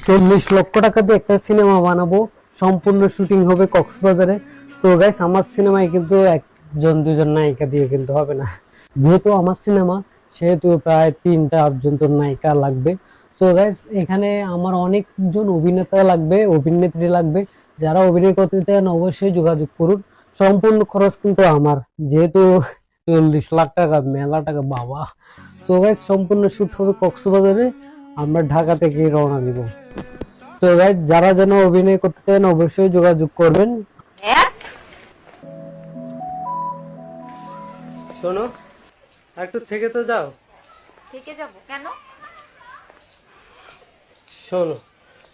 40 লক্ষ টাকা দিয়ে একটা সিনেমা বানাবো, সম্পূর্ণ শুটিং হবে কক্সবাজারে। তো গাইস আমার সিনেমায় কিন্তু একজন দুজন নায়িকা দিয়ে কিন্তু হবে না, যেহেতু আমার সিনেমা সেহেতু প্রায় 3টা 8জন তো নায়িকা লাগবে। তো গাইস এখানে আমার অনেকজন অভিনেতা লাগবে, অভিনেত্রী লাগবে। যারা অভিনয় করতে চান অবশ্যই যোগাযোগ করুন। সম্পূর্ণ খরচ কিন্তু আমার, যেহেতু 40 লাখ টাকা মেলা টাকা বাবা। তো গাইস সম্পূর্ণ শুট হবে কক্সবাজারে, আমরা ঢাকা থেকে রওনা দিব। তো গাইস যারা যেন অভিনয় করতে চান অবশ্যই যোগাযোগ করবেন। শোনো, একটু থেকে তো যাও। থেকে যাব কেন? শোনো,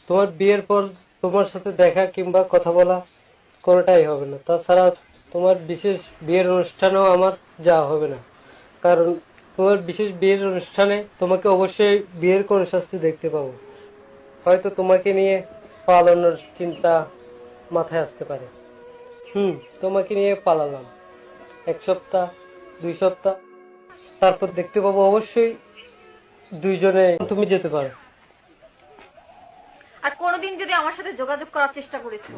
তোমার বিয়ের পর তোমার সাথে দেখা কিংবা কথা বলা কোনোটাই হবে না। তাছাড়া তোমার বিশেষ বিয়ের অনুষ্ঠানেও আমার যাওয়া হবে না, কারণ তোমার বিশেষ বিয়ের অনুষ্ঠানে তোমাকে অবশ্যই বিয়ের কোন শাস্তি দেখতে পাবো। হয়তো তোমাকে নিয়ে পালানোর চিন্তা মাথায় আসতে পারে। তোমাকে নিয়ে পালালাম 1 সপ্তাহ 2 সপ্তাহ, তারপর দেখতে পাবো অবশ্যই দুইজনে তুমি যেতে পারো। আর কোনোদিন যদি আমার সাথে যোগাযোগ করার চেষ্টা করেছো